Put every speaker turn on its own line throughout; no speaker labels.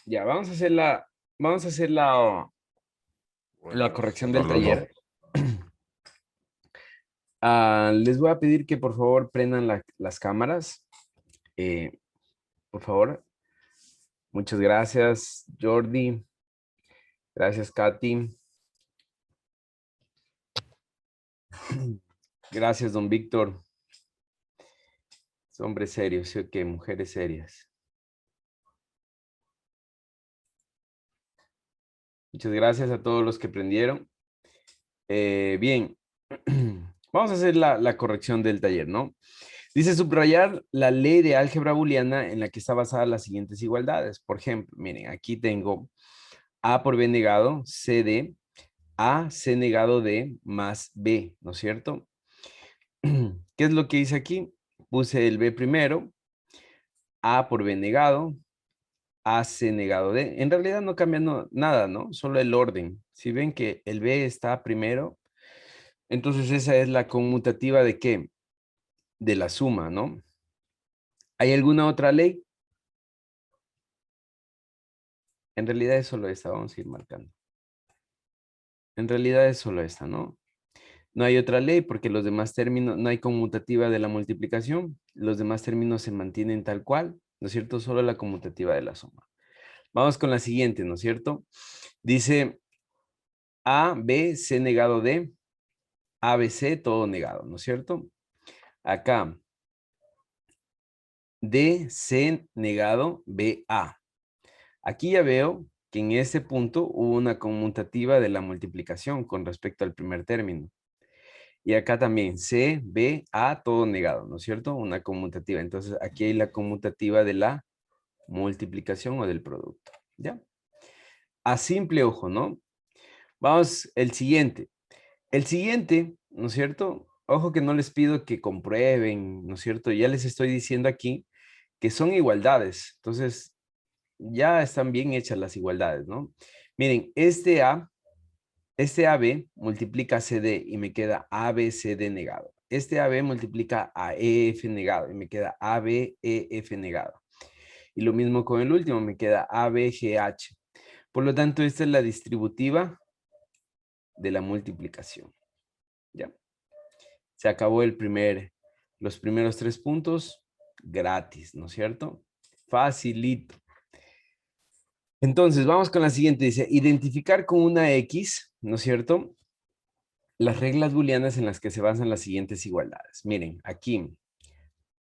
Ya, vamos a hacer la corrección del
Solo no.
taller. Les voy a pedir que por favor prendan las cámaras. Eh, por favor. Muchas gracias, Jordi. Gracias, Katy. Gracias, don Víctor. Hombres serios, ¿sí o qué? Mujeres serias. Muchas gracias a todos los que prendieron. Bien, vamos a hacer la corrección del taller, ¿no? Dice subrayar la ley de álgebra booleana en la que está basada las siguientes igualdades. Por ejemplo, miren, aquí tengo A por B negado, C de A, C negado de más B, ¿no es cierto? ¿Qué es lo que hice aquí? Puse el B primero, A por B negado, AC negado D. En realidad no cambia nada, ¿no? Solo el orden. Si ven que el B está primero, entonces esa es la conmutativa de ¿qué? De la suma, ¿no? ¿Hay alguna otra ley? En realidad es solo esta, vamos a ir marcando. En realidad es solo esta, ¿no? No hay otra ley porque los demás términos, no hay conmutativa de la multiplicación, los demás términos se mantienen tal cual, ¿no es cierto? Solo la conmutativa de la suma. Vamos con la siguiente, ¿no es cierto? Dice A, B, C negado D, A, B, C, todo negado, ¿no es cierto? Acá, D, C negado, B, A. Aquí ya veo que en este punto hubo una conmutativa de la multiplicación con respecto al primer término. Y acá también C, B, A, todo negado, ¿no es cierto? Una conmutativa. Entonces aquí hay la conmutativa de la multiplicación o del producto, ¿ya? A simple ojo, ¿no? Vamos, el siguiente. El siguiente, ¿no es cierto? Ojo que no les pido que comprueben, ¿no es cierto? Ya les estoy diciendo aquí que son igualdades. Entonces, ya están bien hechas las igualdades, ¿no? Miren, este AB multiplica CD y me queda ABCD negado. Este AB multiplica a EF negado y me queda ABEF negado. Y lo mismo con el último, me queda ABGH. Por lo tanto, esta es la distributiva de la multiplicación. ¿Ya? Se acabó los primeros 3 puntos gratis, ¿no es cierto? Facilito. Entonces, vamos con la siguiente. Dice, identificar con una X, ¿no es cierto? Las reglas booleanas en las que se basan las siguientes igualdades. Miren, aquí,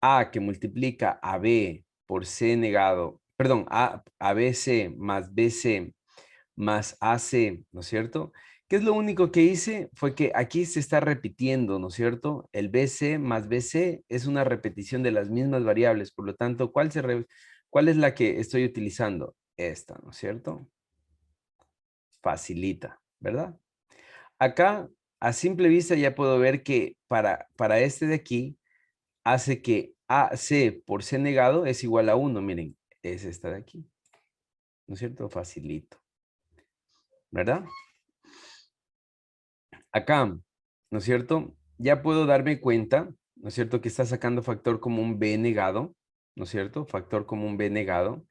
A que multiplica a B por C negado, perdón, a BC más BC más AC, ¿no es cierto? ¿Qué es lo único que hice? Fue que aquí se está repitiendo, ¿no es cierto? El BC más BC es una repetición de las mismas variables, por lo tanto, ¿cuál es la que estoy utilizando? Esta, ¿no es cierto? Facilita, ¿verdad? Acá, a simple vista, ya puedo ver que para este de aquí, hace que AC por C negado es igual a 1. Miren, es esta de aquí. ¿No es cierto? Facilito. ¿Verdad? Acá, ¿no es cierto? Ya puedo darme cuenta, ¿no es cierto? Que está sacando factor común B negado, ¿no es cierto? Factor común B negado.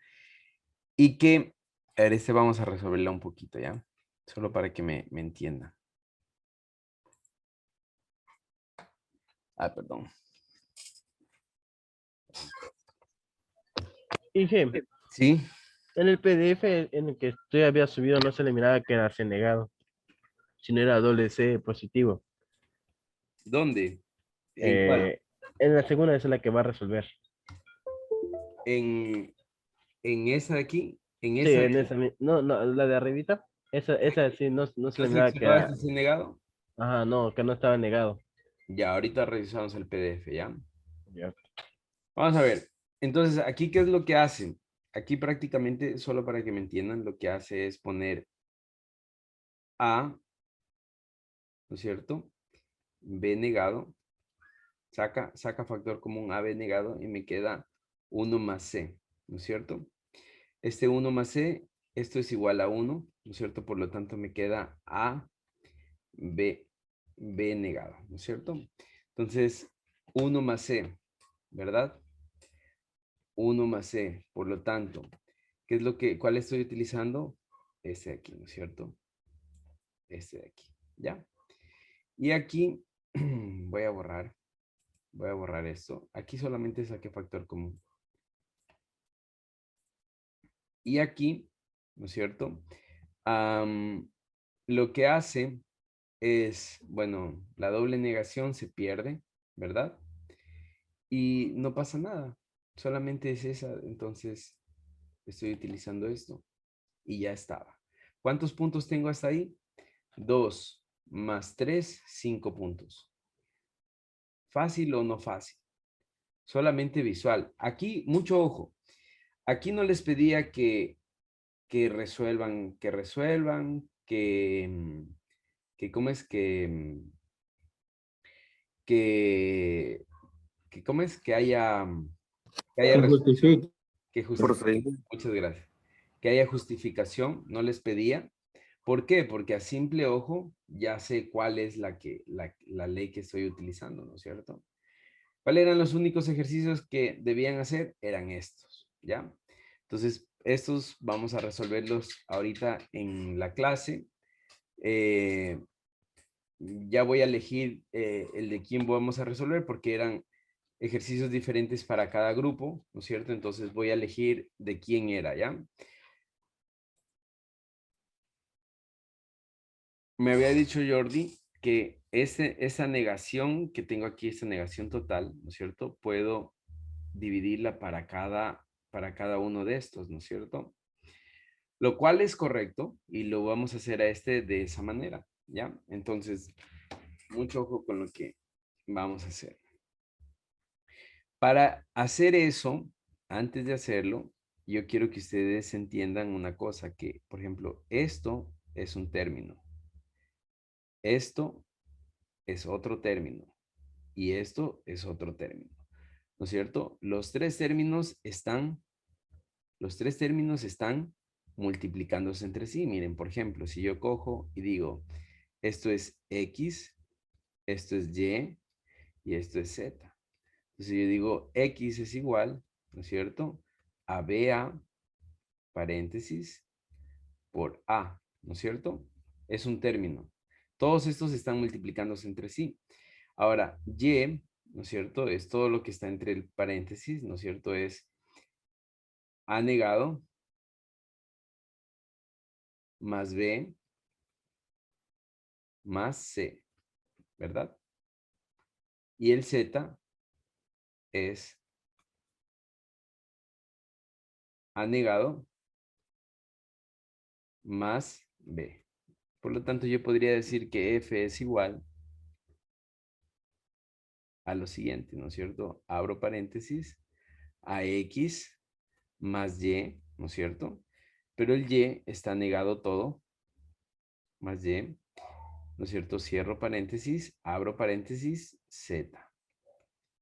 Y que, a ver, vamos a resolverla un poquito, ¿ya? Solo para que me entienda. Ah, perdón.
Dije,
¿Sí?
en el PDF en el que usted había subido no se le miraba que era C negado, sino era doble C positivo.
¿Dónde? ¿En cuál?
Eh, en la segunda es la que va a resolver.
En, en esa de aquí, en
Sí,
esa
en esa, no, no, la de arribita, esa sí, no se le
¿estás
miraba que
sacado
era,
este negado?
ajá, no, que no estaba negado.
Ya, ahorita revisamos el PDF, ¿ya?
Ya.
Vamos a ver. Entonces, aquí, ¿qué es lo que hace? Aquí prácticamente, solo para que me entiendan, lo que hace es poner A, ¿no es cierto? B negado, saca factor común AB negado y me queda 1 más C, ¿no es cierto? Este 1 más C, esto es igual a 1, ¿no es cierto? Por lo tanto, me queda A, B, B negado, ¿no es cierto? Entonces, 1 más C, ¿verdad? 1 más C, por lo tanto, ¿Qué es lo que, cuál estoy utilizando? Este de aquí, ¿no es cierto? Este de aquí, ¿ya? Y aquí voy a borrar esto. Aquí solamente saqué factor común. Y aquí, ¿no es cierto? Lo que hace es, bueno, la doble negación se pierde, ¿verdad? Y no pasa nada, solamente es esa, entonces estoy utilizando esto y ya estaba. ¿Cuántos puntos tengo hasta ahí? 2 más 3, 5 puntos. ¿Fácil o no fácil? Solamente visual. Aquí, mucho ojo. Aquí no les pedía que resuelvan, que ¿cómo es que, ¿cómo es? Que haya
Que
resolución,
justifique.
que justifique. Muchas gracias. Que haya justificación, no les pedía. ¿Por qué? Porque a simple ojo ya sé cuál es la ley que estoy utilizando, ¿no es cierto? ¿Cuáles eran los únicos ejercicios que debían hacer? Eran estos, ¿ya? Entonces, estos vamos a resolverlos ahorita en la clase. Eh, ya voy a elegir el de quién vamos a resolver porque eran ejercicios diferentes para cada grupo, ¿no es cierto? Entonces voy a elegir de quién era, ¿ya? Me había dicho Jordi que esa negación que tengo aquí, esa negación total, ¿no es cierto? Puedo dividirla para cada uno de estos, ¿no es cierto? Lo cual es correcto y lo vamos a hacer a este de esa manera, ¿ya? Entonces, mucho ojo con lo que vamos a hacer. Para hacer eso, antes de hacerlo, yo quiero que ustedes entiendan una cosa, que, por ejemplo, esto es un término, esto es otro término y esto es otro término, ¿no es cierto? Los tres términos están multiplicándose entre sí. Miren, por ejemplo, si yo cojo y digo, esto es X, esto es y esto es Z. Entonces yo digo, X es igual, ¿no es cierto? A BA, paréntesis, por A, ¿no es cierto? Es un término. Todos estos están multiplicándose entre sí. Ahora, Y, ¿no es cierto? Es todo lo que está entre el paréntesis, ¿no es cierto? Es A negado más B más C, ¿verdad? Y el Z es A negado más B. Por lo tanto, yo podría decir que F es igual a lo siguiente, ¿no es cierto? Abro paréntesis, a X más Y, ¿no es cierto? Pero el Y está negado todo, más Y, ¿no es cierto? Cierro paréntesis, abro paréntesis, Z.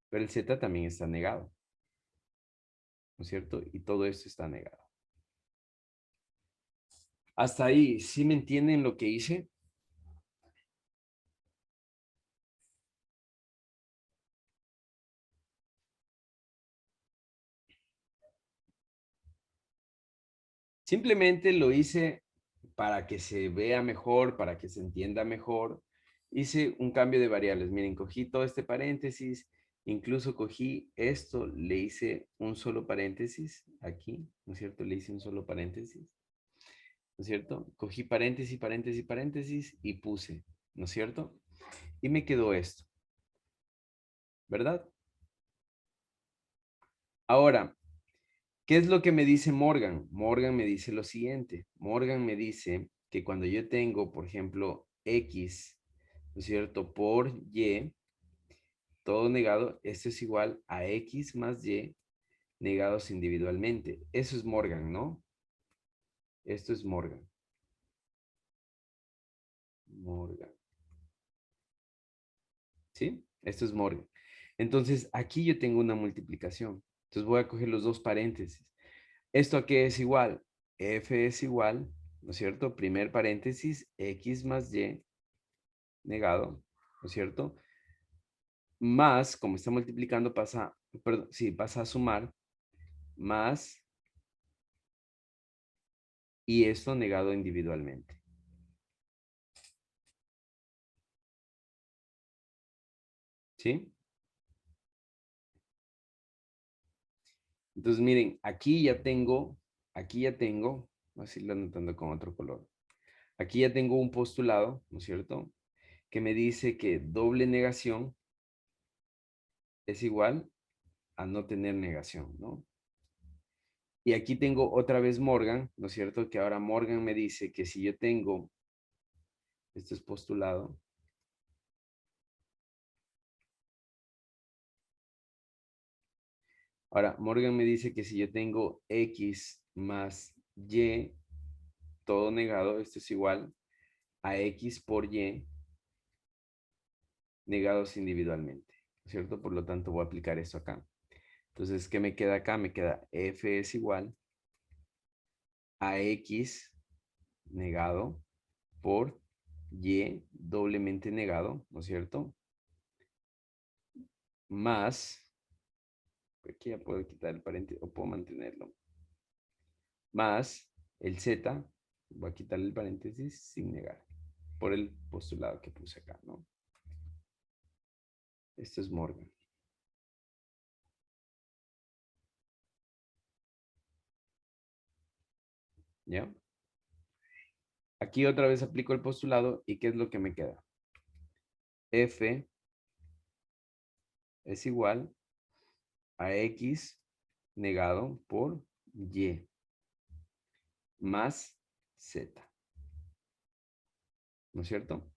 Pero el Z también está negado, ¿no es cierto? Y todo esto está negado. Hasta ahí, ¿sí me entienden lo que hice? Simplemente lo hice para que se vea mejor, para que se entienda mejor. Hice un cambio de variables. Miren, cogí todo este paréntesis, incluso cogí esto, le hice un solo paréntesis aquí, ¿no es cierto? Le hice un solo paréntesis, ¿no es cierto? Cogí paréntesis, paréntesis, paréntesis y puse, ¿no es cierto? Y me quedó esto, ¿verdad? Ahora, ¿qué es lo que me dice Morgan? Morgan me dice lo siguiente. Morgan me dice que cuando yo tengo, por ejemplo, X, ¿no es cierto? Por Y, todo negado, esto es igual a X más Y negados individualmente. Eso es Morgan, ¿no? Esto es Morgan. Morgan. ¿Sí? Esto es Morgan. Entonces, aquí yo tengo una multiplicación. Entonces voy a coger los dos paréntesis. ¿Esto a qué es igual? F es igual, ¿no es cierto? Primer paréntesis, X más Y negado, ¿no es cierto? Más, como está multiplicando, pasa, perdón, sí, pasa a sumar, más y esto negado individualmente. ¿Sí? Entonces, miren, aquí ya tengo, voy a irlo anotando con otro color. Aquí ya tengo un postulado, ¿no es cierto? Que me dice que doble negación es igual a no tener negación, ¿no? Y aquí tengo otra vez Morgan, ¿no es cierto? Que ahora Morgan me dice que si yo tengo, esto es postulado, ahora Morgan me dice que si yo tengo X más Y, todo negado, esto es igual a X por Y negados individualmente, ¿no es cierto? Por lo tanto, voy a aplicar esto acá. Entonces, ¿qué me queda acá? Me queda F es igual a X negado por Y doblemente negado, ¿no es cierto? Más, aquí ya puedo quitar el paréntesis o puedo mantenerlo, más el Z, voy a quitarle el paréntesis sin negar, por el postulado que puse acá, ¿no? Esto es Morgan, ¿ya? Aquí otra vez aplico el postulado y ¿qué es lo que me queda? F es igual a X negado por Y más Z, ¿no es cierto?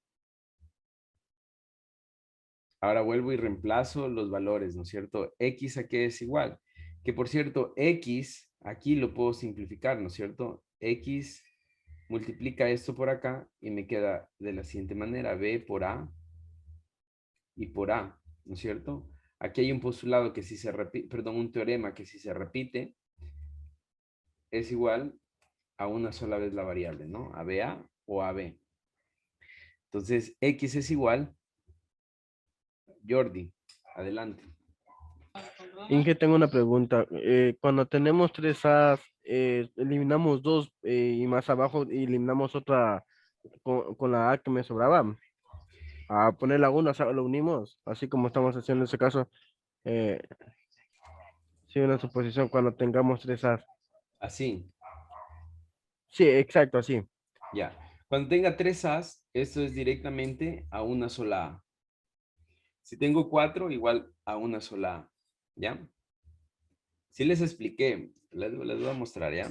Ahora vuelvo y reemplazo los valores, ¿no es cierto? X a qué es igual. Que por cierto, X aquí lo puedo simplificar, ¿no es cierto? X multiplica esto por acá y me queda de la siguiente manera, B por A y por A, ¿no es cierto? Aquí hay un postulado que si se repite, perdón, un teorema que si se repite es igual a una sola vez la variable, ¿no? A BA o AB. Entonces, X es igual, Jordi, adelante.
Inge, tengo una pregunta. Cuando tenemos tres A's, eliminamos dos y más abajo eliminamos otra con la A que me sobraba. A poner la una, o sea, lo unimos, así como estamos haciendo en ese caso. Eh, sí, una suposición cuando tengamos tres A's.
Así,
Sí, exacto, así.
ya. Cuando tenga tres A's, esto es directamente a una sola A. Si tengo cuatro, igual a una sola A, ¿ya? Si les expliqué, les voy a mostrar, ¿ya?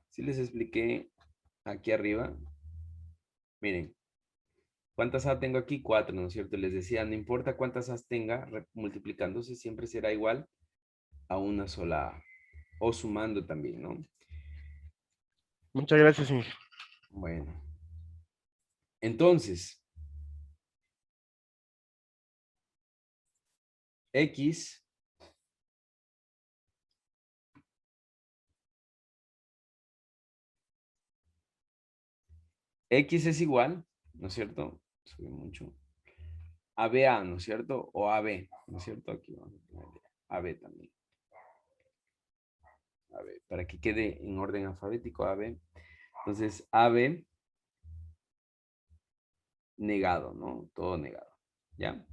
Si les expliqué aquí arriba, miren, ¿cuántas A tengo aquí? Cuatro, ¿no es cierto? Les decía, no importa cuántas A's tenga, multiplicándose siempre será igual a una sola A. O sumando también, ¿no?
Muchas gracias, Inge.
Bueno, entonces, X X es igual, ¿no es cierto? Subí mucho. A B A, ¿no es cierto? O A B, ¿no es cierto? Aquí vamos a ponerle AB también. AB, para que quede en orden alfabético AB. Entonces, AB negado, ¿no? Todo negado, ¿ya?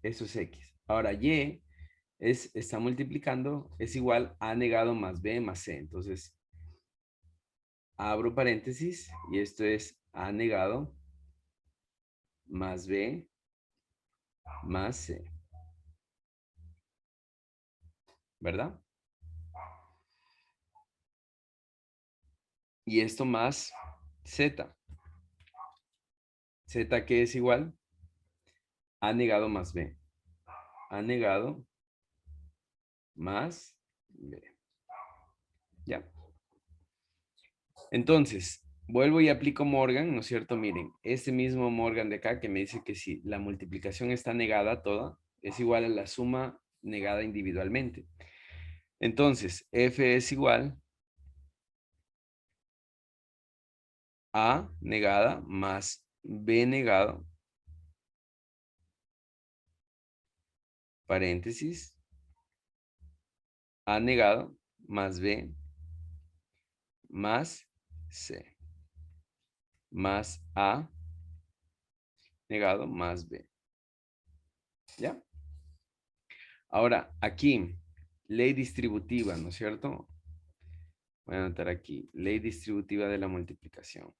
Eso es X. Ahora, Y está multiplicando, es igual a negado más B más C. Entonces, abro paréntesis y esto es A negado más B más C, ¿verdad? Y esto más Z. Z que es igual a negado más B. A negado más B. Ya. Entonces, vuelvo y aplico Morgan, ¿no es cierto? Miren, este mismo Morgan de acá que me dice que si la multiplicación está negada toda, es igual a la suma negada individualmente. Entonces, F es igual a negada más B negado, paréntesis, A negado más B más C más A negado más B. ¿Ya? Ahora, aquí, ley distributiva, ¿no es cierto? Voy a anotar aquí, ley distributiva de la multiplicación.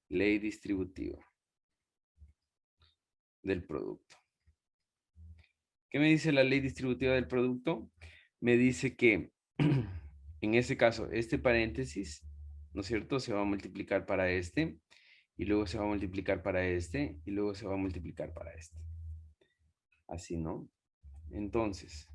Ley distributiva del producto. ¿Qué me dice la ley distributiva del producto? Me dice que, en ese caso, este paréntesis, ¿no es cierto? Se va a multiplicar para este, y luego se va a multiplicar para este, y luego se va a multiplicar para este. Así, ¿no? Entonces,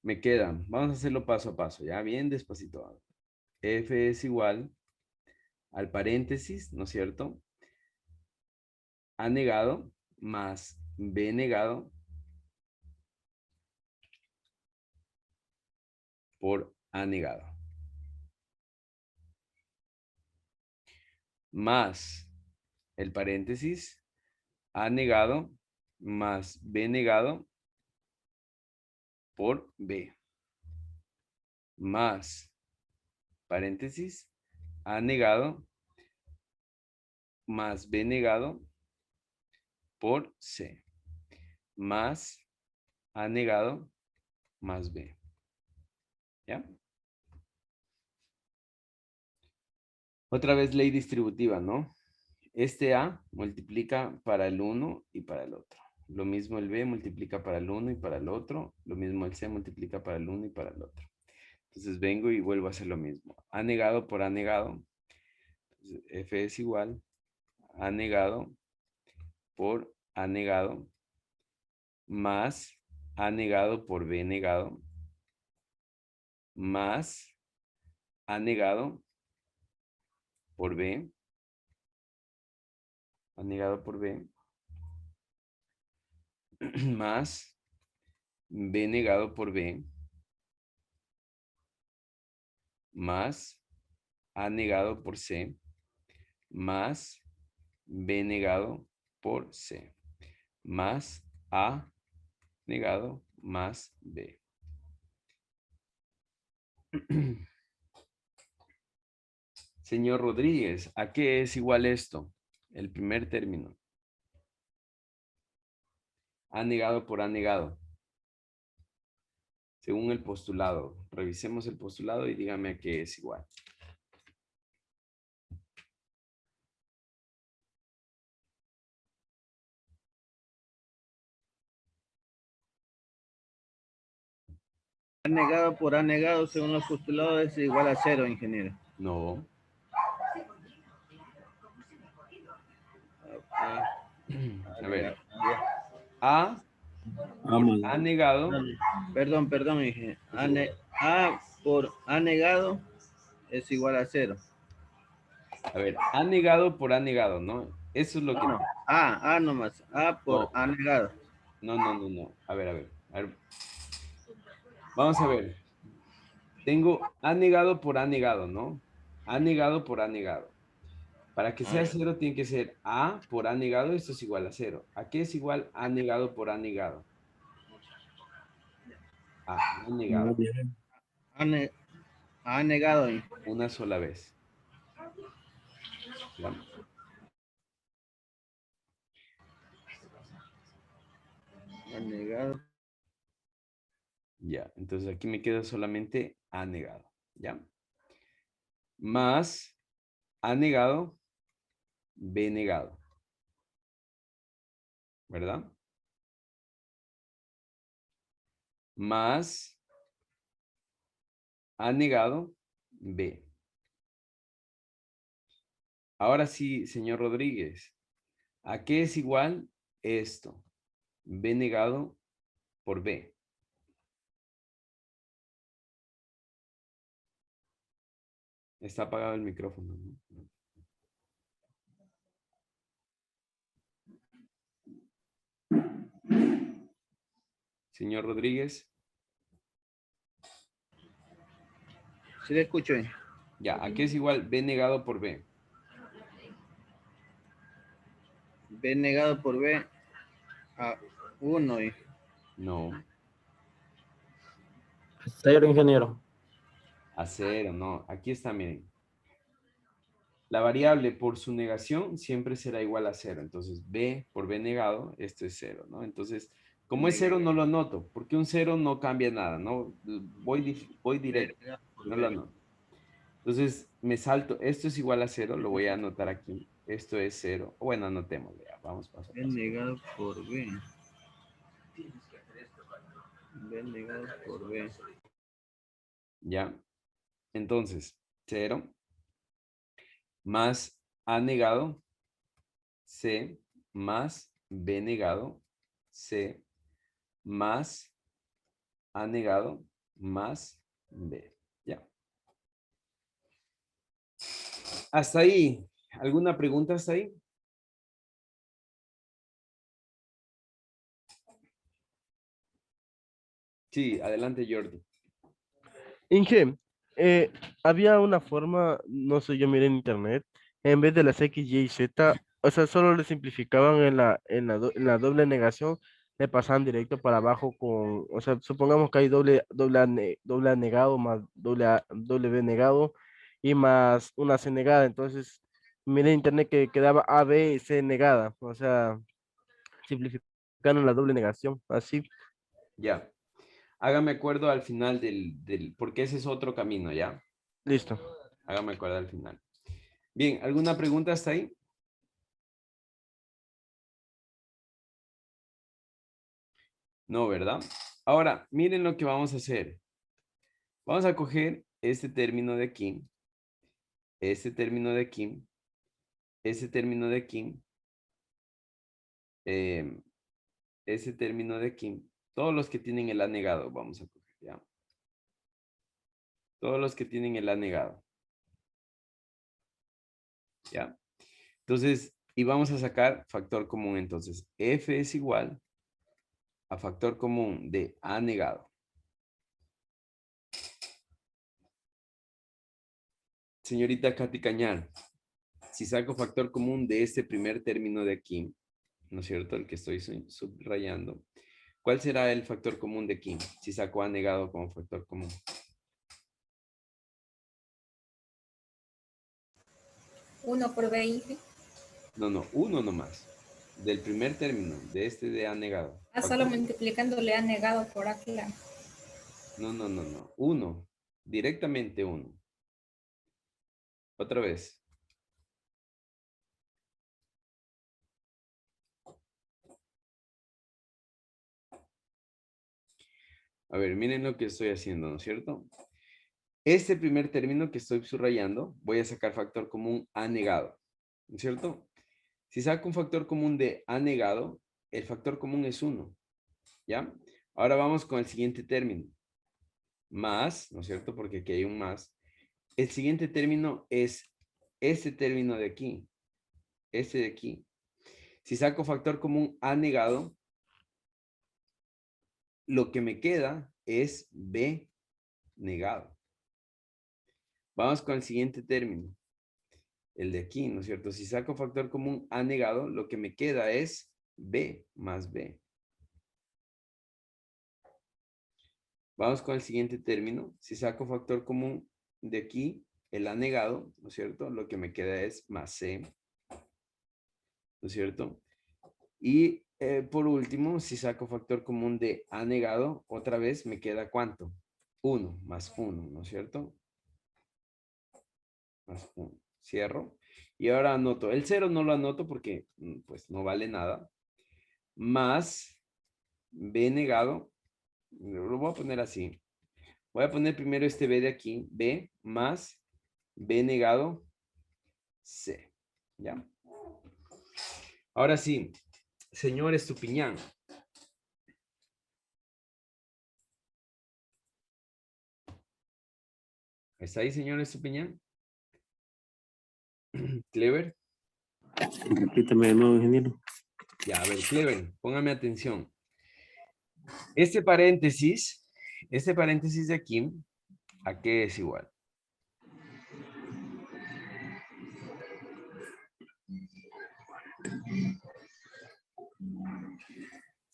me quedan, vamos a hacerlo paso a paso, ya bien despacito. F es igual al paréntesis, ¿no es cierto? A negado más B negado por A negado. Más el paréntesis A negado más B negado por B. Más paréntesis A negado más B negado por C. Más A negado más B. ¿Ya? Otra vez ley distributiva, ¿no? Este A multiplica para el uno y para el otro. Lo mismo el B multiplica para el uno y para el otro. Lo mismo el C multiplica para el uno y para el otro. Entonces vengo y vuelvo a hacer lo mismo. A negado por A negado. Entonces, F es igual a A negado por A negado más A negado por B negado más A negado por B. A negado por B más B negado por B más A negado por C más B negado por C más A negado más B. Señor Rodríguez, ¿a qué es igual esto? El primer término. A negado por A negado. Según el postulado. Revisemos el postulado y dígame a qué es igual.
A negado por A negado, según los postulados, es igual a 0, ingeniero.
No. A ver. A negado.
Perdón, ingeniero. A por A negado es igual a 0.
A ver, A negado por A negado, ¿no? Eso es lo que...
No, A nomás. A por
No.
A negado.
No. A ver. Vamos a ver. Tengo A negado por A negado, ¿no? A negado por A negado. Para que sea 0 tiene que ser A por A negado, esto es igual a 0. ¿A qué es igual A negado por A negado? A negado.
A negado.
Una sola vez. ¿Ya?
A negado.
Ya, entonces aquí me queda solamente A negado. ¿Ya? Más A negado, B negado. ¿Verdad? Más A negado, B. Ahora sí, señor Rodríguez, ¿a qué es igual esto? B negado por B. Está apagado el micrófono, ¿no? Señor Rodríguez.
Sí le escucho.
Ya, ¿a qué es igual B negado por B?
B negado por B. 1, hijo.
No.
Cero, ingeniero.
A 0, no. Aquí está, miren. La variable por su negación siempre será igual a 0. Entonces, b por b negado, esto es 0, ¿no? Entonces, como es 0, no lo anoto, porque un 0 no cambia nada, ¿no? Voy directo,
Negado por
no lo
B.
anoto. Entonces, me salto, esto es igual a 0, lo voy a anotar aquí. Esto es 0. Bueno, anotémoslo ya, vamos paso a
B
paso.
negado por B. B negado por B.
¿Ya? Entonces, 0 más a negado, c más b negado, c más a negado más b. Ya. Hasta ahí. ¿Alguna pregunta hasta ahí? Sí, adelante, Jordi.
Inge, eh, había una forma, no sé, yo miré en internet, en vez de las X, Y, Z, o sea, solo le simplificaban en la doble negación, le pasaban directo para abajo con, o sea, supongamos que hay doble A negado más doble B negado y más una C negada, entonces miré en internet que quedaba A, B y C negada, o sea, simplificaron la doble negación, así,
Ya. Hágame acuerdo al final porque ese es otro camino, ¿ya?
listo.
Hágame acuerdo al final. Bien, ¿alguna pregunta hasta ahí? No, ¿verdad? Ahora, miren lo que vamos a hacer. Vamos a coger este término de aquí, este término de aquí, este término de aquí, eh, ese término de aquí, todos los que tienen el A negado, vamos a coger, ¿ya? Todos los que tienen el A negado, ¿ya? Entonces, y vamos a sacar factor común. Entonces, F es igual a factor común de A negado. Señorita Katy Cañar, si saco factor común de este primer término de aquí, ¿no es cierto? El que estoy subrayando. ¿Cuál será el factor común de aquí? Si saco A negado como factor común.
1 por B, Inge.
No, no, uno nomás. Del primer término, de este de A negado.
Solo
Factor-
multiplicándole A negado por A claro.
No, no, no, no. Uno. Directamente uno. Otra vez. A ver, miren lo que estoy haciendo, ¿no es cierto? Este primer término que estoy subrayando, voy a sacar factor común A negado, ¿no es cierto? Si saco un factor común de A negado, el factor común es 1, ¿ya? Ahora vamos con el siguiente término. Más, ¿no es cierto? Porque aquí hay un más. El siguiente término es este término de aquí, este de aquí. Si saco factor común A negado, lo que me queda es B negado. Vamos con el siguiente término, el de aquí, ¿no es cierto? Si saco factor común A negado, lo que me queda es B más B. Vamos con el siguiente término. Si saco factor común de aquí, el A negado, ¿no es cierto? Lo que me queda es más C, ¿no es cierto? Y por último, si saco factor común de A negado, otra vez me queda ¿cuánto? 1 más 1, ¿no es cierto? Más 1. Cierro. Y ahora anoto. El 0 no lo anoto porque pues no vale nada. Más B negado. Lo voy a poner así. Voy a poner primero este B de aquí. B más B negado C. ¿Ya? Ahora sí. Señor Estupiñán. ¿Está ahí, señor Estupiñán? Clever.
Repítame de nuevo, ingeniero.
Ya, a ver, Clever, póngame atención. Este paréntesis de aquí, ¿a qué es igual?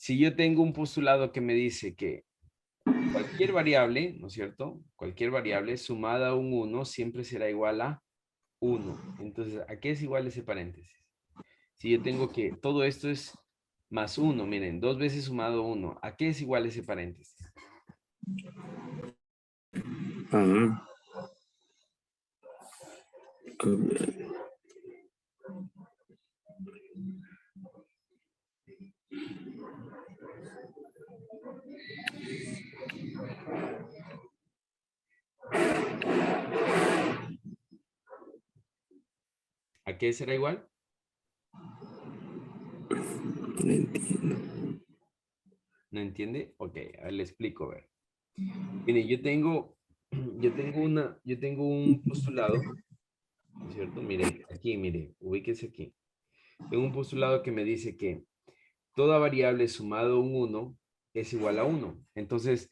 Si yo tengo un postulado que me dice que cualquier variable, ¿no es cierto? Cualquier variable sumada a un 1 siempre será igual a 1. Entonces, ¿a qué es igual ese paréntesis? Si yo tengo que todo esto es más 1, miren, 2 veces sumado 1, ¿a qué es igual ese paréntesis?
Ah.
¿A qué será igual?
No entiendo.
¿No entiende? Ok, a ver, le explico, a ver. Mire, yo tengo un postulado, ¿no es cierto? Mire, aquí, mire, ubíquese aquí. Tengo un postulado que me dice que toda variable sumado a un 1 es igual a 1. Entonces,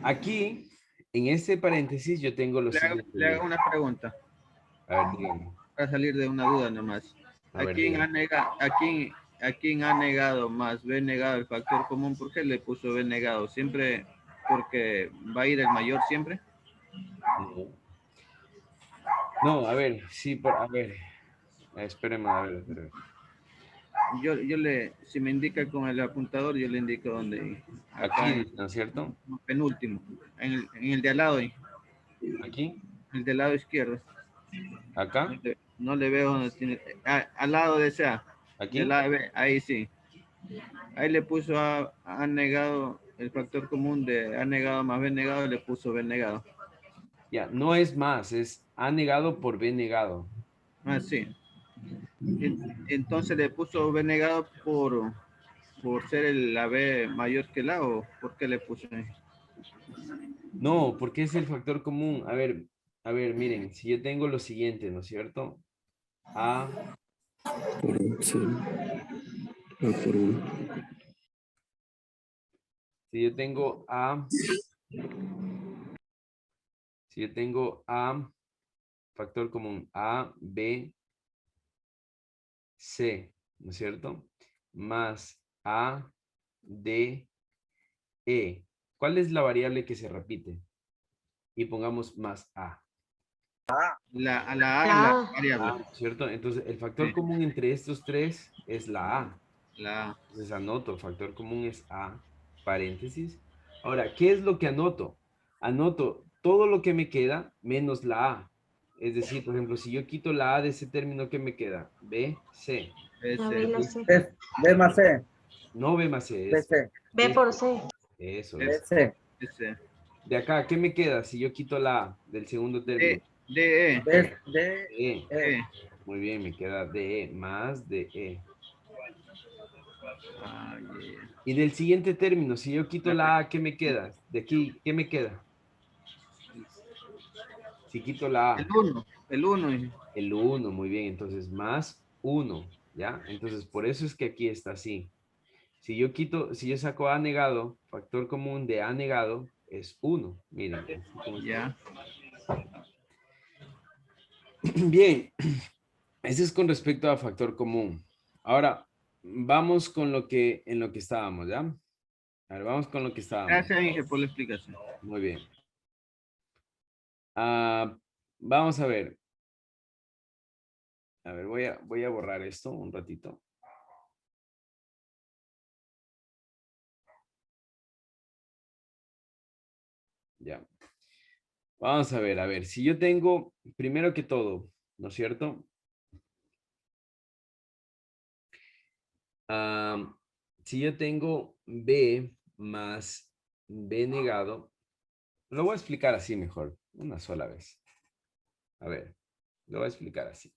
aquí, en este paréntesis, yo tengo lo siguiente.
Le hago una pregunta
A ver, dígame.
para salir de una duda nomás.
A ver,
¿A
dígame.
quién ha negado más B negado el factor común? ¿Por qué le puso B negado? ¿Siempre porque va a ir el mayor siempre?
No. No, a ver, sí, a ver. Espéreme, a ver, espéreme.
Si me indica con el apuntador, yo le indico dónde ir. Acá
Aquí, ¿no es cierto?
en penúltimo, en el de al lado,
Aquí,
el del lado izquierdo.
acá,
No le veo donde tiene, al lado de ese A, del
aquí.
lado B, ahí sí. Ahí le puso A negado, el factor común de A negado más B negado, le puso B negado.
Ya, no es más, es A negado por B negado.
Ah, sí. Entonces le puso B negado por ser la B mayor que la, o por qué le puso ahí.
No, porque es el factor común. A ver, miren, si yo tengo lo siguiente, ¿no es cierto? A,
Por 0. A por 1.
si yo tengo A, si yo tengo A, factor común, A, B, C, ¿no es cierto? Más A, D, E. ¿Cuál es la variable que se repite? Y pongamos más A.
A la A es la variable.
¿No es cierto? Entonces, el factor
Sí,
común entre estos tres es la A.
la A.
Entonces, anoto, factor común es A, paréntesis. Ahora, ¿qué es lo que anoto? Anoto todo lo que me queda menos la A. Es decir, por ejemplo, si yo quito la A de ese término, ¿qué me queda? B, C.
B más C.
No B más C, es
BC.
B por C.
eso.
BC.
Ese.
De acá, ¿qué me queda si yo quito la A del segundo término?
DE.
D,
E.
E.
Muy bien, me queda DE más DE.
Ah, yeah.
Y del siguiente término, si yo quito la A, ¿qué me queda? De aquí, ¿qué me queda? Si quito la A,
El 1.
el 1, muy bien, entonces más 1, ¿ya? Entonces, por eso es que aquí está así. Si yo saco A negado, factor común de A negado es 1, miren. Así como está.
Ya.
Bien, ese es con respecto a factor común. Ahora, vamos con en lo que estábamos, ¿ya? A ver, vamos con lo que estábamos.
Gracias, Inge, por la explicación.
Muy bien. Vamos a ver. A ver, voy a borrar esto un ratito. Ya. Vamos a ver, si yo tengo, primero que todo, ¿no es cierto? Si yo tengo B más B negado, lo voy a explicar así mejor, una sola vez. A ver, lo voy a explicar así.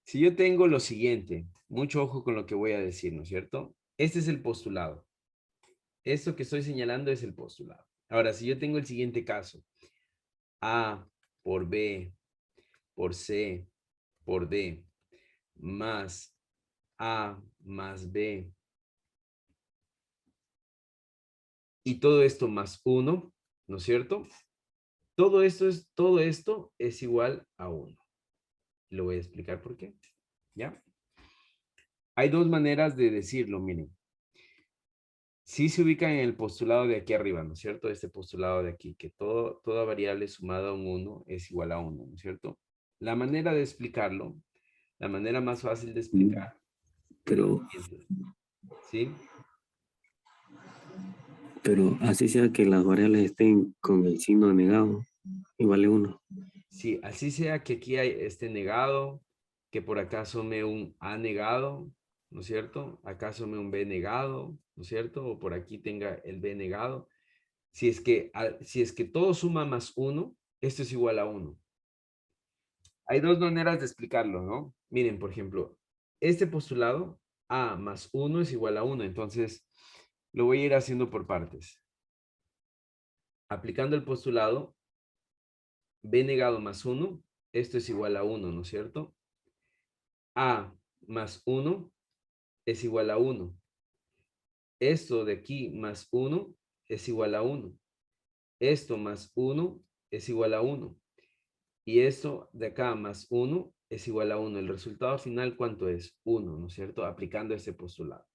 Si yo tengo lo siguiente, mucho ojo con lo que voy a decir, ¿no es cierto? Este es el postulado. Esto que estoy señalando es el postulado. Ahora, si yo tengo el siguiente caso, A por B por C por D más A más B y todo esto más 1, ¿no es cierto? Todo esto es igual a 1. Lo voy a explicar por qué. ¿Ya? Hay dos maneras de decirlo, miren. sí se ubican en el postulado de aquí arriba, ¿no es cierto? Este postulado de aquí, que toda variable sumada a un 1 es igual a 1, ¿no es cierto? La manera de explicarlo, la manera más fácil de explicar es la
Pero,
siguiente, ¿sí?
pero así sea que las variables estén con el signo negado y vale 1.
Sí, así sea que aquí hay este negado, que por acá asome un A negado, ¿no es cierto? Acá asome un B negado, ¿no es cierto? O por aquí tenga el B negado. Si es que todo suma más 1, esto es igual a 1. Hay dos maneras de explicarlo, ¿no? Miren, por ejemplo, este postulado, A más 1 es igual a 1. Entonces, lo voy a ir haciendo por partes. Aplicando el postulado, B negado más 1, esto es igual a 1, ¿no es cierto? A más 1 es igual a 1. Esto de aquí más 1 es igual a 1. Esto más 1 es igual a 1. Y esto de acá más 1 es igual a 1. El resultado final, ¿cuánto es? 1, ¿no es cierto? Aplicando este postulado.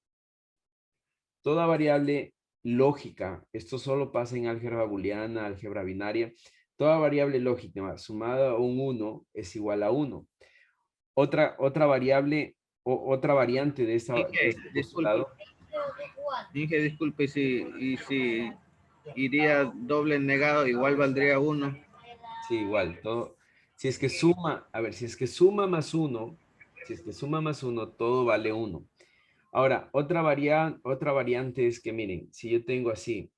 Toda variable lógica, esto solo pasa en álgebra booleana, álgebra binaria, toda variable lógica sumada a un 1 es igual a 1. Otra variable o otra variante de
Dije,
este
disculpe,
postulado.
disculpe, y si iría doble negado, igual valdría 1.
Sí, igual, todo. Si es que suma, a ver, si es que suma más 1, si es que suma más 1, todo vale 1. Ahora, otra variante es que, miren, si yo tengo así,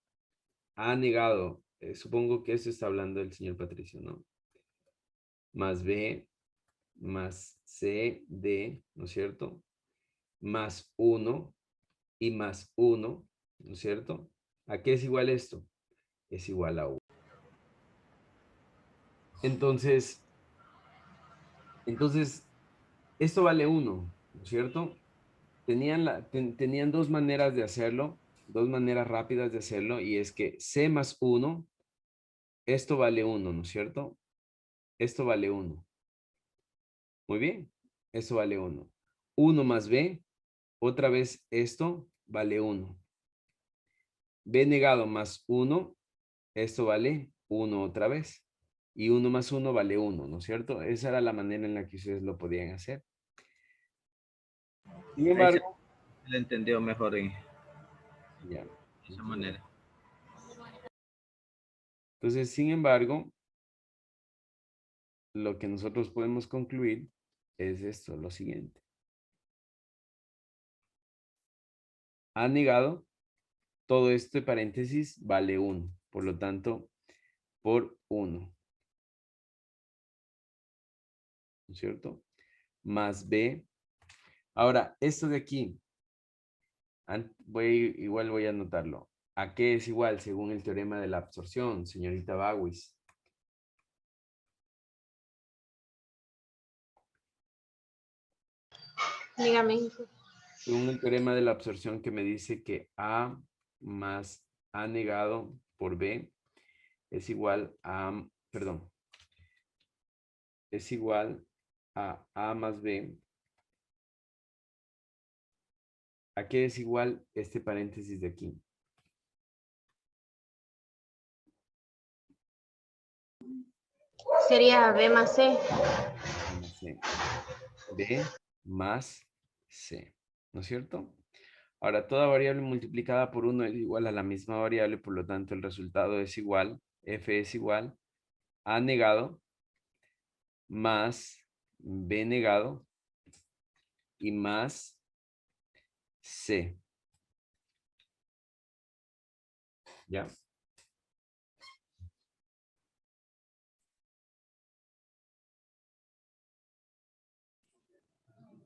A negado, supongo que eso está hablando el señor Patricio, ¿no? Más B, más C, D, ¿no es cierto? Más 1 y más 1, ¿no es cierto? ¿A qué es igual esto? Es igual a 1. Entonces, esto vale 1, ¿no es cierto? Tenían dos maneras de hacerlo, dos maneras rápidas de hacerlo, y es que C más 1, esto vale 1, ¿no es cierto? Esto vale 1. Muy bien, esto vale 1. 1 más B, otra vez esto vale 1. B negado más 1, esto vale 1 otra vez. Y 1 más 1 vale 1, ¿no es cierto? Esa era la manera en la que ustedes lo podían hacer. Sin
Ahí se
embargo,
le entendió mejor en
ya.
esa manera.
Entonces, sin embargo, lo que nosotros podemos concluir es esto, lo siguiente. A negado, todo este paréntesis vale 1. Por lo tanto, por 1, ¿no es cierto? Más B. Ahora, esto de aquí, igual voy a anotarlo. ¿A qué es igual según el teorema de la absorción, señorita Bawis?
Dígame.
Según el teorema de la absorción que me dice que A más A negado por B es igual a, perdón, es igual a A más B. ¿A qué es igual este paréntesis de aquí?
Sería B más C.
B más C. B más C, ¿no es cierto? Ahora, toda variable multiplicada por 1 es igual a la misma variable, por lo tanto el resultado es igual, F es igual A negado más B negado y más C. ¿Ya?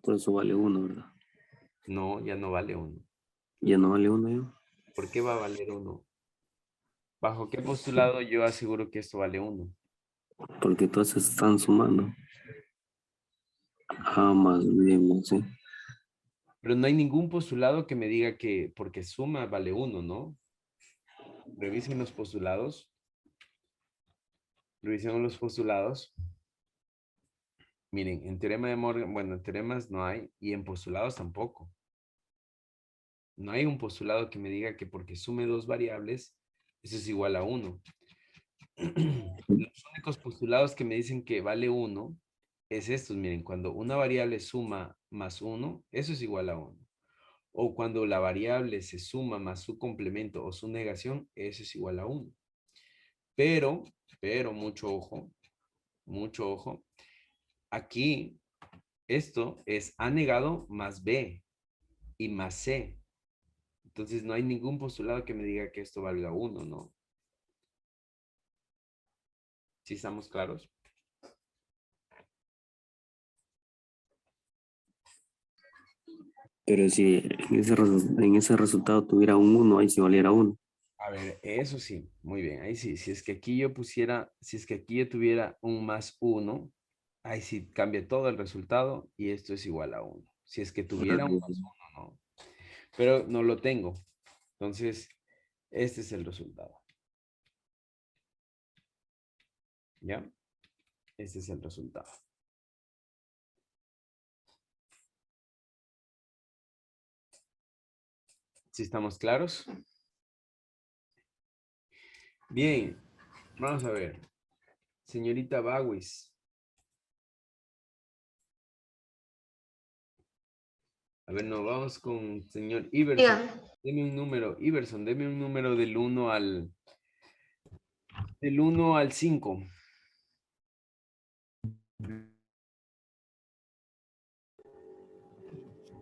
Por eso vale 1, ¿verdad?
No, ya no vale 1.
Ya no vale 1 ya.
¿Por qué va a valer 1? ¿Bajo qué postulado yo aseguro que esto vale 1?
Porque todas se están sumando. A más B más C.
Pero no hay ningún postulado que me diga que porque suma vale 1, ¿no? Revisen los postulados. Revisemos los postulados. Miren, en teorema de Morgan, bueno, en teoremas no hay y en postulados tampoco. No hay un postulado que me diga que porque sume dos variables, eso es igual a 1. Los únicos postulados que me dicen que vale 1 es estos. Miren, cuando una variable suma más 1, eso es igual a 1. O cuando la variable se suma más su complemento o su negación, eso es igual a 1. Pero, mucho ojo. Aquí, esto es A negado más B y más C. Entonces, no hay ningún postulado que me diga que esto valga 1, ¿no? ¿Sí estamos claros?
Pero si en ese resultado tuviera un 1, ahí sí valiera 1.
A ver, eso sí, muy bien. Ahí sí, si es que aquí yo pusiera, si es que aquí yo tuviera un más 1, ahí sí cambia todo el resultado y esto es igual a 1. Si es que tuviera un más 1, ¿no? Pero no lo tengo. Entonces, este es el resultado. ¿Ya? Este es el resultado. ¿Sí estamos claros? Bien, vamos a ver. Señorita Bawis. A ver, no, vamos con señor Iverson. Deme un número, Iverson, deme un número del 1 al 5.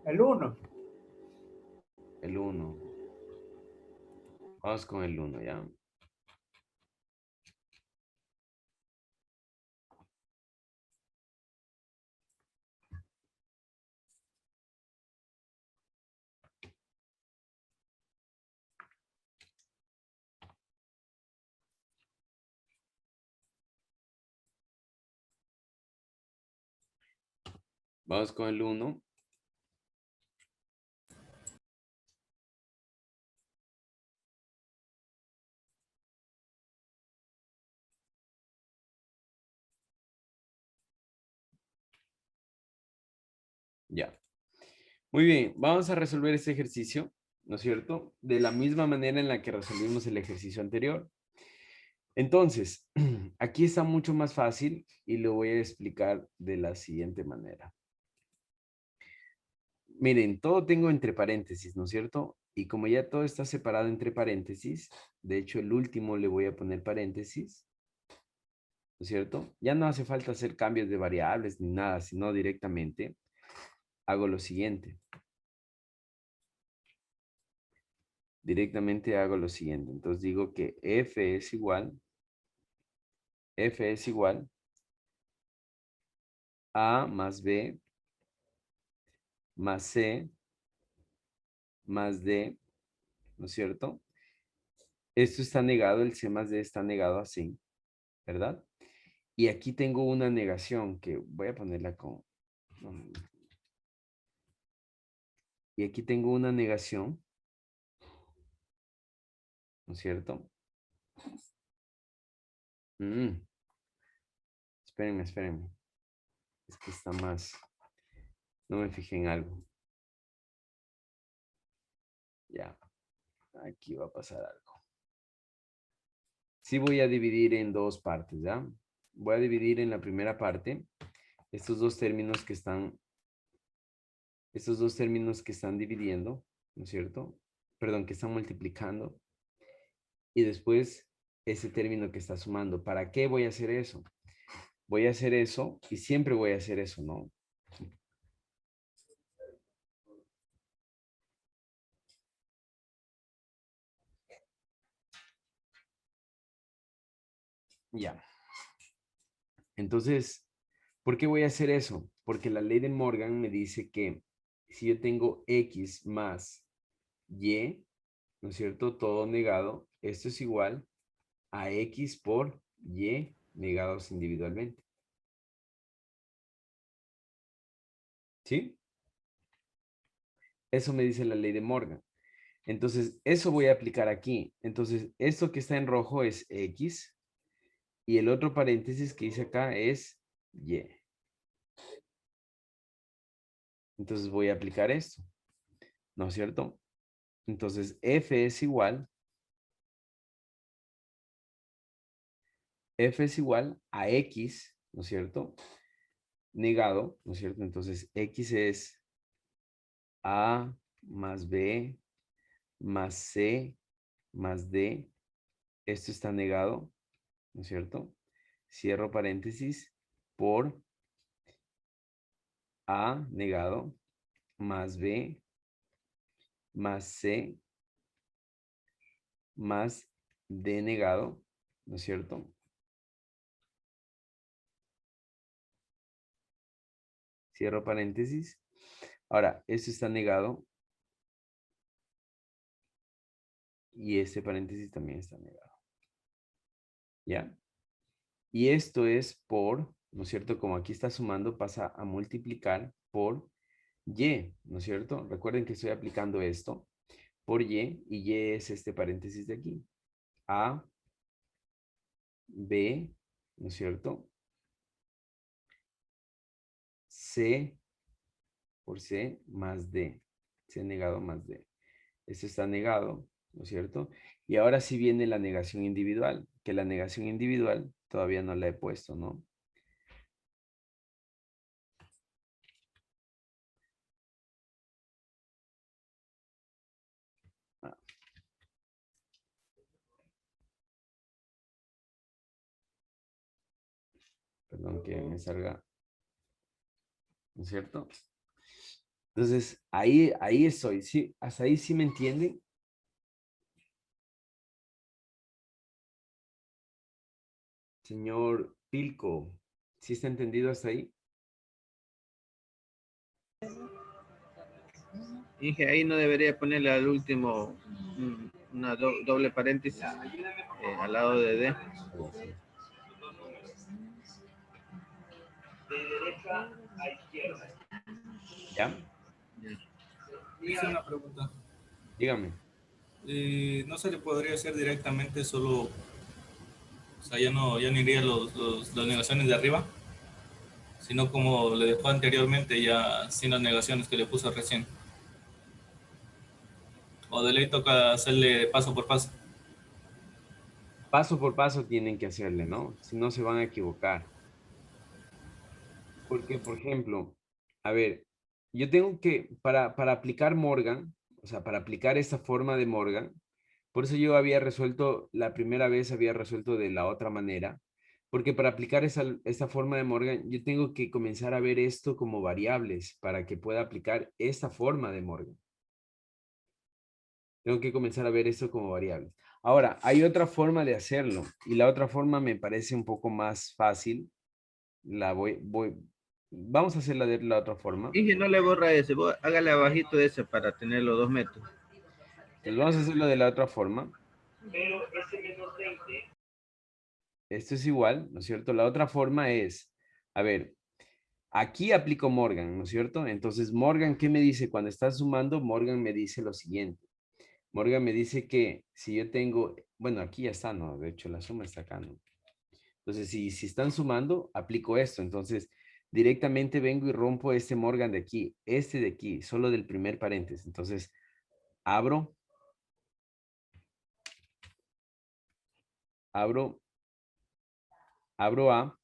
El 1.
El 1. Vamos con el 1, ¿ya? Vamos con el 1. Ya. Muy bien, vamos a resolver este ejercicio, ¿no es cierto? De la misma manera en la que resolvimos el ejercicio anterior. Entonces, aquí está mucho más fácil y lo voy a explicar de la siguiente manera. Miren, todo tengo entre paréntesis, ¿no es cierto? Y como ya todo está separado entre paréntesis, de hecho el último le voy a poner paréntesis, ¿no es cierto? Ya no hace falta hacer cambios de variables ni nada, sino directamente hago lo siguiente. Directamente hago lo siguiente. Entonces digo que F es igual A más B más C más D, ¿no es cierto? Esto está negado, el C más D está negado así, ¿verdad? Y aquí tengo una negación que voy a ponerla con... Y aquí tengo una negación, ¿no es cierto? Espérenme. Es que está más... No me fijé en algo. Ya. Aquí va a pasar algo. Sí voy a dividir en dos partes, ¿ya? Voy a dividir en la primera parte estos dos términos que están dividiendo, ¿no es cierto? Perdón, que están multiplicando. Y después ese término que está sumando. ¿Para qué voy a hacer eso? Voy a hacer eso y siempre voy a hacer eso, ¿no? Ya. Entonces, ¿por qué voy a hacer eso? Porque la ley de Morgan me dice que si yo tengo X más Y, ¿no es cierto? Todo negado, esto es igual a X por Y negados individualmente. ¿Sí? Eso me dice la ley de Morgan. Entonces, eso voy a aplicar aquí. Entonces, esto que está en rojo es X y el otro paréntesis que hice acá es Y. Entonces voy a aplicar esto, ¿no es cierto? Entonces, F es igual a X, ¿no es cierto? Negado, ¿no es cierto? Entonces, X es A más B más C más D. Esto está negado, ¿no es cierto? Cierro paréntesis por A negado más B más C más D negado, ¿no es cierto? Cierro paréntesis. Ahora, esto está negado y este paréntesis también está negado. ¿Ya? Y esto es por, ¿no es cierto? Como aquí está sumando, pasa a multiplicar por Y, ¿no es cierto? Recuerden que estoy aplicando esto por Y y Y es este paréntesis de aquí. A, B, ¿no es cierto? C por C más D. C negado más D. Esto está negado, ¿no es cierto? Y ahora sí viene la negación individual, que la negación individual todavía no la he puesto, ¿no? Ah, perdón que me salga, ¿no es cierto? Entonces, ahí estoy, ¿sí? ¿Hasta ahí sí me entienden? Señor Pilco, ¿sí está entendido hasta ahí?
Dije, ahí no debería ponerle al último una doble paréntesis al lado de D.
¿Ya?
Hice una pregunta.
Dígame.
¿No se le podría hacer directamente solo, o sea, ya no iría las negaciones de arriba, sino como le dejó anteriormente, ya sin las negaciones que le puso recién? ¿O de ley toca hacerle paso por paso?
Paso por paso tienen que hacerle, ¿no? Si no se van a equivocar. Porque, por ejemplo, a ver, yo tengo que, para aplicar Morgan, o sea, para aplicar esta forma de Morgan, por eso yo había resuelto, la primera vez había resuelto de la otra manera, porque para aplicar esta forma de Morgan, yo tengo que comenzar a ver esto como variables para que pueda aplicar esta forma de Morgan. Tengo que comenzar a ver esto como variables. Ahora, hay otra forma de hacerlo, y la otra forma me parece un poco más fácil. Vamos a hacerla de la otra forma.
Dije, no le borra ese, hágale abajito ese para tener los 2 metros.
Entonces vamos a hacerlo de la otra forma. Esto es igual, ¿no es cierto? La otra forma es, a ver, aquí aplico Morgan, ¿no es cierto? Entonces, Morgan, ¿qué me dice? Cuando está sumando, Morgan me dice lo siguiente. Morgan me dice que si yo tengo, bueno, aquí ya está, ¿no? De hecho, la suma está acá, ¿no? Entonces, si están sumando, aplico esto. Entonces, directamente vengo y rompo este Morgan de aquí, este de aquí, solo del primer paréntesis. Entonces, abro A,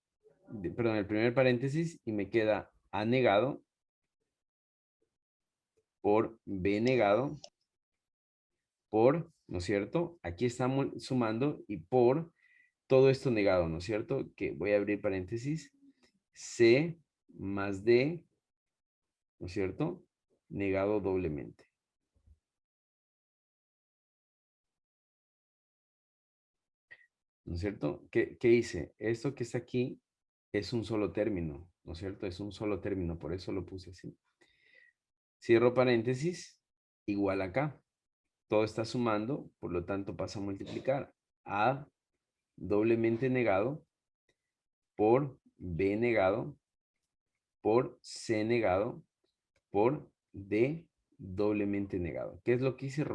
perdón, el primer paréntesis y me queda A negado por B negado por, ¿no es cierto? Aquí estamos sumando y por todo esto negado, ¿no es cierto? Que voy a abrir paréntesis. C más D, ¿no es cierto? Negado doblemente. ¿No es cierto? ¿Qué hice? Esto que está aquí es un solo término, ¿no es cierto? Es un solo término, por eso lo puse así. Cierro paréntesis, igual acá. Todo está sumando, por lo tanto pasa a multiplicar. A doblemente negado por B negado por C negado por D doblemente negado. ¿Qué es lo que hice?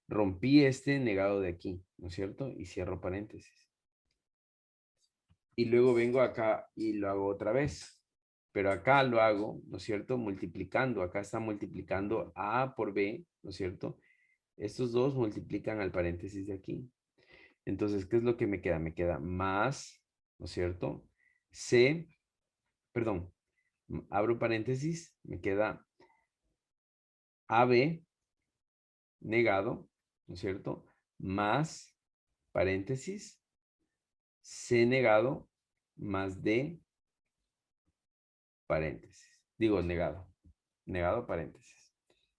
Rompí este negado de aquí, ¿no es cierto? Y cierro paréntesis. Y luego vengo acá y lo hago otra vez. Pero acá lo hago, ¿no es cierto? Multiplicando. Acá está multiplicando A por B, ¿no es cierto? Estos dos multiplican al paréntesis de aquí. Entonces, ¿qué es lo que me queda? Me queda más, ¿no es cierto? C, perdón, abro paréntesis, me queda AB negado, ¿no es cierto? Más paréntesis, C negado, más D paréntesis. Digo negado, negado paréntesis.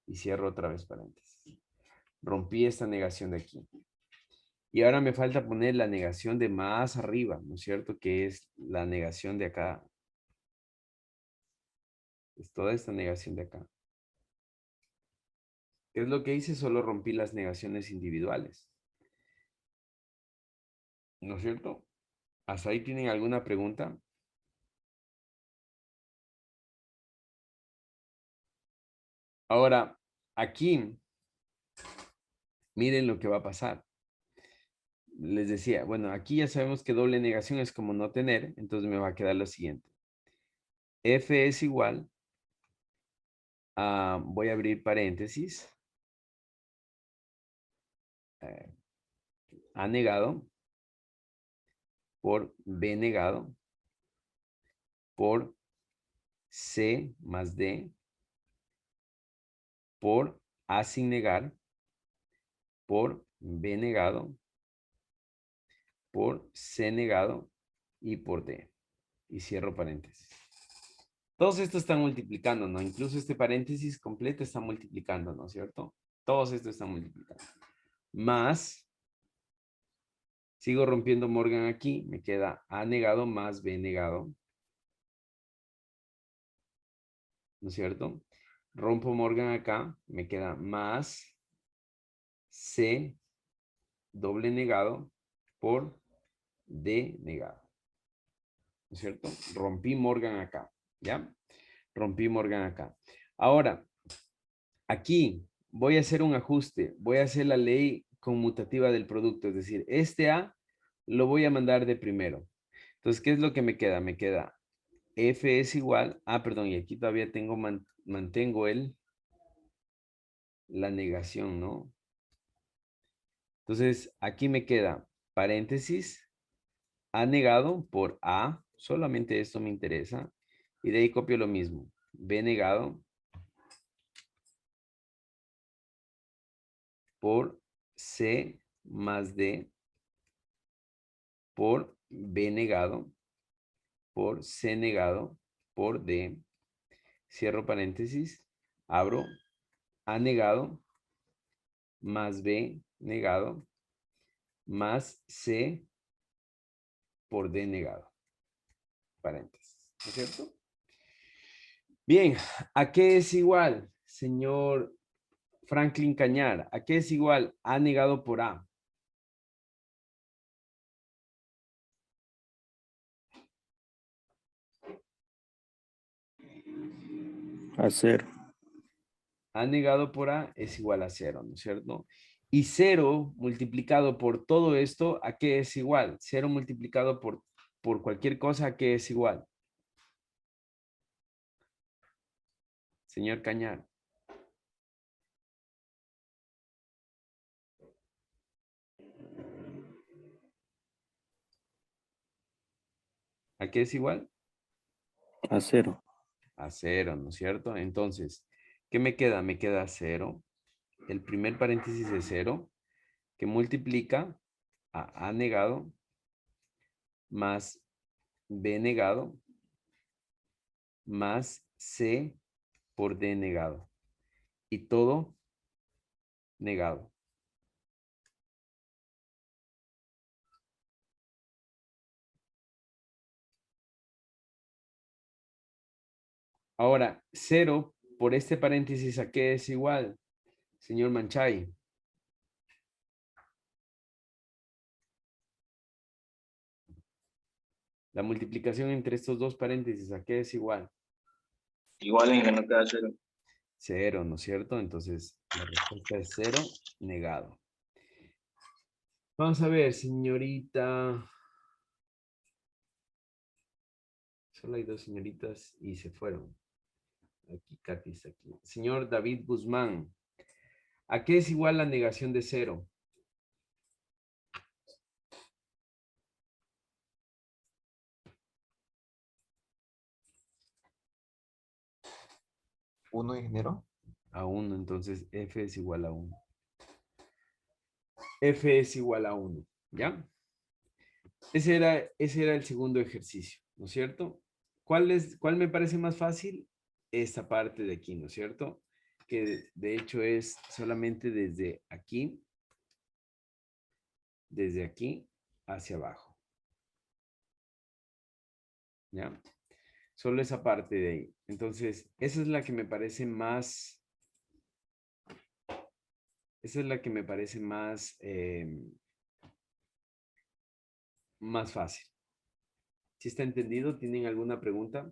Y cierro otra vez paréntesis. Rompí esta negación de aquí. Y ahora me falta poner la negación de más arriba, ¿no es cierto? Que es la negación de acá. Es toda esta negación de acá. ¿Qué es lo que hice? Solo rompí las negaciones individuales. ¿No es cierto? ¿Hasta ahí tienen alguna pregunta? Ahora, aquí, miren lo que va a pasar. Les decía, bueno, aquí ya sabemos que doble negación es como no tener, entonces me va a quedar lo siguiente. F es igual a, voy a abrir paréntesis, A negado por B negado por C más D por A sin negar por B negado por C negado y por D. Y cierro paréntesis. Todos estos están multiplicando, ¿no? Incluso este paréntesis completo está multiplicando, ¿no es cierto? Todos estos están multiplicando. Más, sigo rompiendo Morgan aquí, me queda A negado más B negado. ¿No es cierto? Rompo Morgan acá, me queda más C doble negado por D negado. ¿No es cierto? Rompí Morgan acá, ¿ya? Rompí Morgan acá. Ahora, aquí voy a hacer un ajuste. Voy a hacer la ley conmutativa del producto. Es decir, este A lo voy a mandar de primero. Entonces, ¿qué es lo que me queda? Me queda F es igual. Perdón, y aquí todavía tengo, mantengo la negación, ¿no? Entonces, aquí me queda paréntesis, A negado por A. Solamente esto me interesa. Y de ahí copio lo mismo. B negado por C más D por B negado por C negado por D. Cierro paréntesis. Abro A negado más B negado más C por D negado. Paréntesis. ¿No es cierto? Bien, ¿a qué es igual, señor Franklin Cañar? ¿A qué es igual A negado por A?
A 0.
A negado por A es igual a 0, ¿no es cierto? Y 0 multiplicado por todo esto, ¿a qué es igual? 0 multiplicado por cualquier cosa, ¿a qué es igual? Señor Cañar. ¿A qué es igual?
A 0.
A 0, ¿no es cierto? Entonces, ¿qué me queda? Me queda 0. El primer paréntesis es 0, que multiplica a A negado más B negado más C por D negado. Y todo negado. Ahora, 0 por este paréntesis, ¿a qué es igual? Señor Manchay. La multiplicación entre estos dos paréntesis, ¿a qué es igual?
Igual en que no queda 0.
0, ¿no es cierto? Entonces, la respuesta es 0, negado. Vamos a ver, señorita. Solo hay dos señoritas y se fueron. Aquí, Katy está aquí. Señor David Guzmán. ¿A qué es igual la negación de 0?
¿1, ingeniero?
A 1, entonces f es igual a 1. F es igual a 1, ¿ya? Ese era el segundo ejercicio, ¿no es cierto? ¿Cuál me parece más fácil? Esta parte de aquí, ¿no es cierto? Que de hecho es solamente desde aquí hacia abajo. ¿Ya? Solo esa parte de ahí. Entonces, esa es la que me parece más... Esa es la que me parece más, más fácil. ¿Sí está entendido? ¿Tienen alguna pregunta?